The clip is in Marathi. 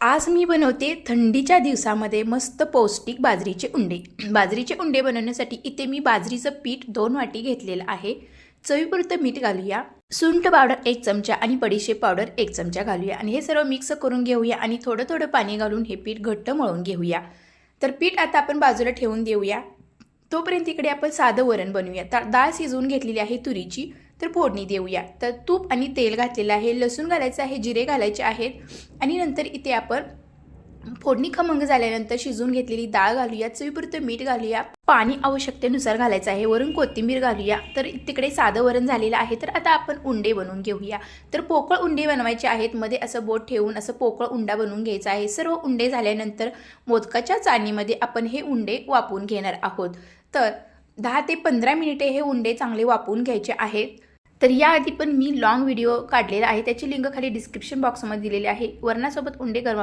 आज मी बनवते थंडीच्या दिवसामध्ये मस्त पौष्टिक बाजरीचे उंडे। बाजरीचे उंडे बनवण्यासाठी इथे मी बाजरीचं पीठ 2 वाटी घेतलेलं आहे। चवीपुरतं मीठ घालूया, सुंठ पावडर 1 चमचा आणि बडीशेप पावडर 1 चमचा घालूया आणि हे सर्व मिक्स करून घेऊया आणि थोडं थोडं पाणी घालून हे पीठ घट्ट मळून घेऊया। तर पीठ आता आपण बाजूला ठेवून देऊया। तोपर्यंत इकडे आपण साधं वरण बनवूया। तर डाळ शिजवून घेतलेली आहे तुरीची, तर फोडणी देऊया। तर तूप आणि तेल घातलेलं आहे, लसूण घालायचं आहे, जिरे घालायचे आहेत आणि नंतर इथे आपण फोडणी खमंग झाल्यानंतर शिजवून घेतलेली डाळ घालूया, चवीपुरतं मीठ घालूया, पाणी आवश्यकतेनुसार घालायचं आहे, वरून कोथिंबीर घालूया। तर तिकडे साधं वरण झालेलं आहे। तर आता आपण उंडे बनवून घेऊया। तर पोकळ उंडे बनवायचे आहेत, मध्ये असं बोट ठेवून असं पोकळ उंडा बनवून घ्यायचा आहे। सर्व उंडे झाल्यानंतर मोदकाच्या चाळणीमध्ये आपण हे उंडे वाफवून घेणार आहोत। तर 10 ते 15 मिनिटे हे उंडे चांगले वाफवून घ्यायचे आहेत। तर याआधी पण मी लॉंग व्हिडिओ काढलेला आहे, त्याची लिंक खाली डिस्क्रिप्शन बॉक्समध्ये दिलेली आहे। वरणासोबत उंडे